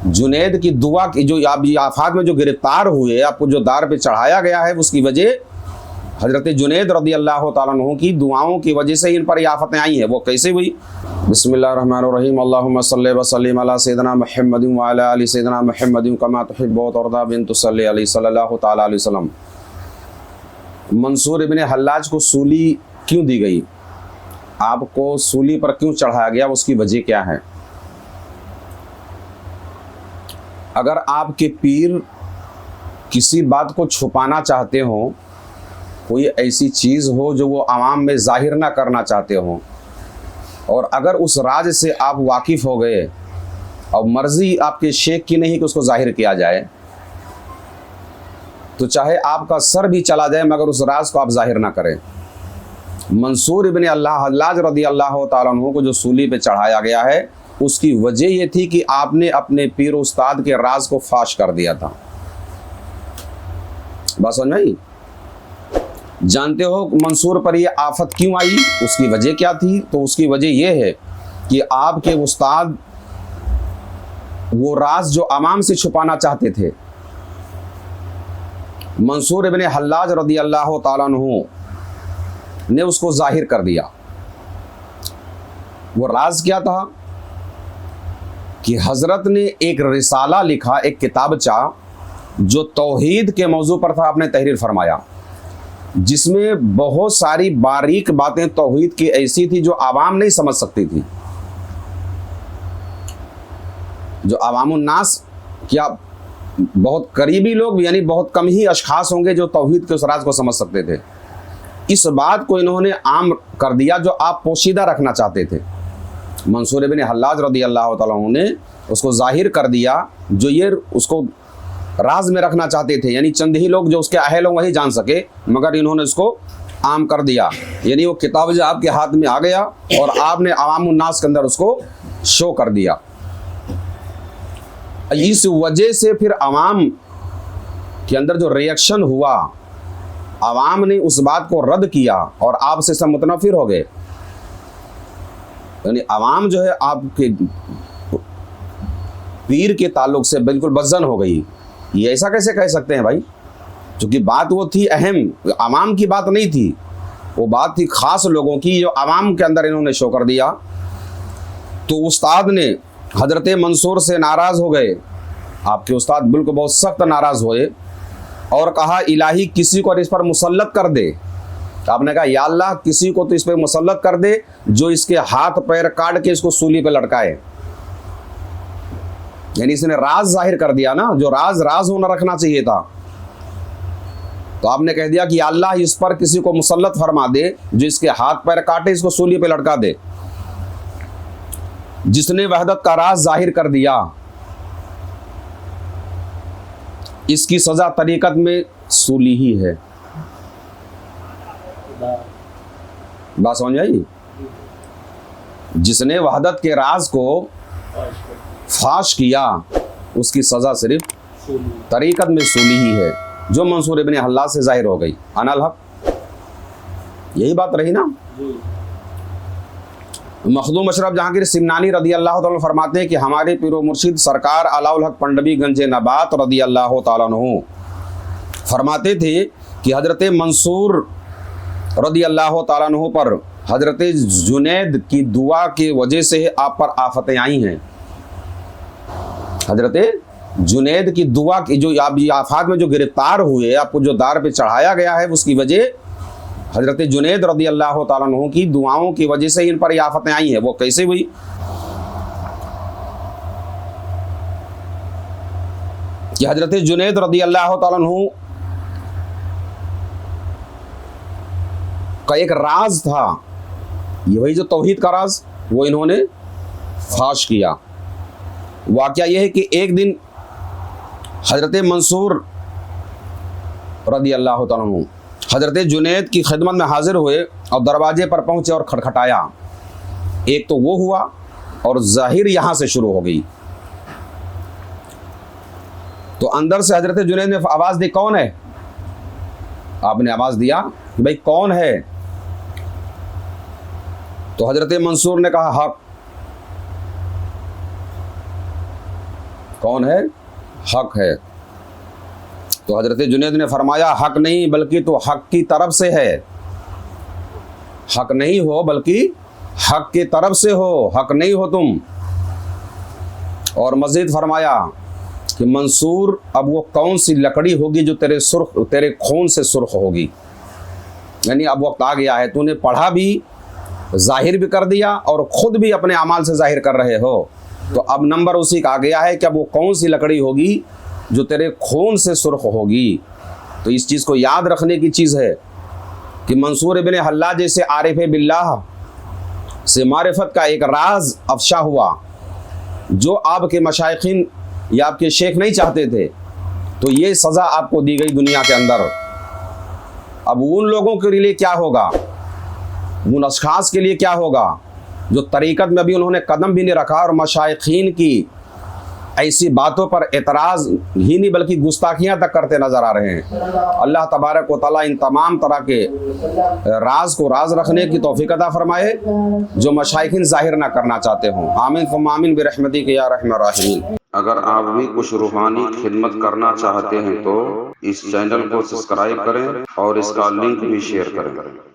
जुनैद की दुआ की जो आप ये आफात में जो गिरफ्तार हुए, आपको जो दार पे चढ़ाया गया है, उसकी वजह हज़रत जुनैद रदी अल्लाह ताला अन्हु की दुआओं की वजह से इन पर ये आफतें आई हैं। वो कैसे हुई? बिस्मिल्लाहिर्रहमानिर्रहीम। अल्लाहुम्मा सल्लि व सल्लिम अला सय्यिदिना मुहम्मदिन व अला आलि सय्यिदिना मुहम्मदिन कमा तुहिब्बु व तर्दा बिन तुसल्ली अलैहि सल्लल्लाहु तआला अलैहि वसल्लम। मंसूर इब्न हल्लाज को सूली क्यों दी गई? आपको सूली पर क्यों चढ़ाया गया? उसकी वजह क्या है? अगर आपके पीर किसी बात को छुपाना चाहते हो, कोई ऐसी चीज़ हो जो वो आवाम में ज़ाहिर ना करना चाहते हो, और अगर उस राज से आप वाकिफ़ हो गए और मर्ज़ी आपके शेख की नहीं कि उसको ज़ाहिर किया जाए, तो चाहे आपका सर भी चला जाए मगर उस राज को आप ज़ाहिर ना करें। मंसूर इब्न हल्लाज रदी अल्लाह ताला अन्हु को जो सूली पे चढ़ाया गया है, उसकी वजह ये थी कि आपने अपने पीर उस्ताद के राज को फाश कर दिया था। बात समझ में आई? जानते हो मंसूर पर यह आफत क्यों आई? उसकी वजह क्या थी? तो उसकी वजह यह है कि आपके उस्ताद वो राज जो अवाम से छुपाना चाहते थे, मंसूर इब्न हल्लाज रदी अल्लाह ताला अन्हु ने उसको जाहिर कर दिया। वो राज क्या था कि हजरत ने एक रिसाला लिखा, एक किताबचा जो तौहीद के मौजू पर था, आपने तहरीर फरमाया, जिसमें बहुत सारी बारीक बातें तौहीद की ऐसी थी जो आवाम नहीं समझ सकती थी। जो अवामुन्नास, क्या बहुत करीबी लोग यानी बहुत कम ही अशखास होंगे जो तौहीद के उस राज को समझ सकते थे। इस बात को इन्होंने आम कर दिया जो आप पोशीदा रखना चाहते थे। मंसूर इब्न हल्लाज रदी अल्लाह ताला अन्हु ने उसको जाहिर कर दिया, जो ये उसको राज में रखना चाहते थे, यानी चंद ही लोग जो उसके अहल लोग वही जान सके, मगर इन्होंने उसको आम कर दिया। यानी वो किताब जो आपके हाथ में आ गया और आपने अवामुन्नास के अंदर उसको शो कर दिया। इस वजह से फिर अवाम के अंदर जो रिएक्शन हुआ, अवाम ने उस बात को रद्द किया और आपसे सब मुतनफिर हो गए। यानी अवाम जो है आपके पीर के ताल्लुक से बिल्कुल बज़न हो गई। ये ऐसा कैसे कह सकते हैं भाई? क्योंकि बात वो थी अहम, अवाम की बात नहीं थी, वो बात थी ख़ास लोगों की जो अवाम के अंदर इन्होंने शो कर दिया। तो उस्ताद ने हजरत मंसूर से नाराज़ हो गए। आपके उस्ताद बिल्कुल बहुत सख्त नाराज़ हुए और कहा, इलाही किसी को इस पर मुसल्लत कर दे। आपने कहा, या अल्लाह किसी को तो इस पर मुसल्लत कर दे जो इसके हाथ पैर काट के इसको सूली पे लटकाए। यानी इसने राज जाहिर कर दिया ना, जो राज होना रखना चाहिए था। तो आपने कह दिया कि अल्लाह इस पर किसी को मुसल्लत फरमा दे जो इसके हाथ पैर काटे, इसको सूली पे लटका दे। जिसने वहदत का राज जाहिर कर दिया, इसकी सजा तरीकत में सूली ही है। बात समझ आई? जिसने वहदत के राज को फाश किया, उसकी सजा सिर्फ तरीकत में सूली ही है, जो मंसूर इब्न हल्लाज से जाहिर हो गई। अनल हक, यही बात रही ना। मखदूम अशरफ जहांगीर सिमनानी रदी अल्लाह ताला फरमाते हैं कि हमारे पीरो मुर्शिद सरकार अलाउल हक पंडवी गंजे नबात रदी अल्लाह ताला अन्हु फरमाते थे कि हजरत मंसूर रदी अल्लाह ताला अन्हु पर हजरत जुनैद की दुआ की वजह से आप पर आफतें आई हैं। हजरत जुनैद की दुआ की जो आप ये आफात में जो गिरफ्तार हुए, आपको जो दार पे चढ़ाया गया है, उसकी वजह हजरत जुनैद रदी अल्लाह ताला अन्हु की दुआओं की वजह से इन पर ये आफतें आई हैं। वो कैसे हुई? कि हजरत जुनैद रदी अल्लाह ताला अन्हु का एक राज था, ये वही जो तौहीद का राज, वो इन्होंने फाश किया। वाकया यह है कि एक दिन हजरत मंसूर रदी अल्लाह ताला अन्हु हजरत जुनैद की खिदमत में हाजिर हुए और दरवाजे पर पहुंचे और खटखटाया। एक तो वो हुआ और जाहिर यहाँ से शुरू हो गई। तो अंदर से हजरत जुनैद ने आवाज़ दी, कौन है? आपने आवाज़ दिया कि भाई कौन है? तो हजरत मंसूर ने कहा, हक। कौन है? हक है। तो हजरत जुनैद ने फरमाया हक नहीं बल्कि तो हक की तरफ से है, हक नहीं हो बल्कि हक की तरफ से हो, हक नहीं हो तुम। और मज़ीद फरमाया कि मंसूर अब वो कौन सी लकड़ी होगी जो तेरे खून से सुर्ख होगी। यानी अब वक्त आ गया है, तूने पढ़ा भी, जाहिर भी कर दिया और ख़ुद भी अपने अमाल से जाहिर कर रहे हो, तो अब नंबर उसी का आ गया है कि अब वो कौन सी लकड़ी होगी जो तेरे खून से सुर्ख होगी। तो इस चीज़ को याद रखने की चीज़ है कि मंसूर इब्न हल्लाज जैसे आरिफ बिल्लाह से मारिफत का एक राज अफशा हुआ जो आपके मशाइखिन या आपके शेख नहीं चाहते थे, तो ये सज़ा आपको दी गई दुनिया के अंदर। अब उन लोगों के लिए क्या होगा, उन अशखास के लिए क्या होगा जो तरीक़त में अभी उन्होंने कदम भी नहीं रखा और मशाइखीन की ऐसी बातों पर एतराज़ ही नहीं बल्कि गुस्ताखियाँ तक करते नज़र आ रहे हैं। अल्लाह तबारक व तआला इन तमाम तरह के राज को राज रखने की तौफीक अता फरमाए जो मशाइखीन ज़ाहिर ना करना चाहते हों। आमीन फुम्मा आमीन बिरहमतिक या रहमान राहिमीन। अगर आप भी कुछ रूहानी खिदमत करना चाहते हैं तो इस चैनल को सब्सक्राइब करें और इसका लिंक भी शेयर करें।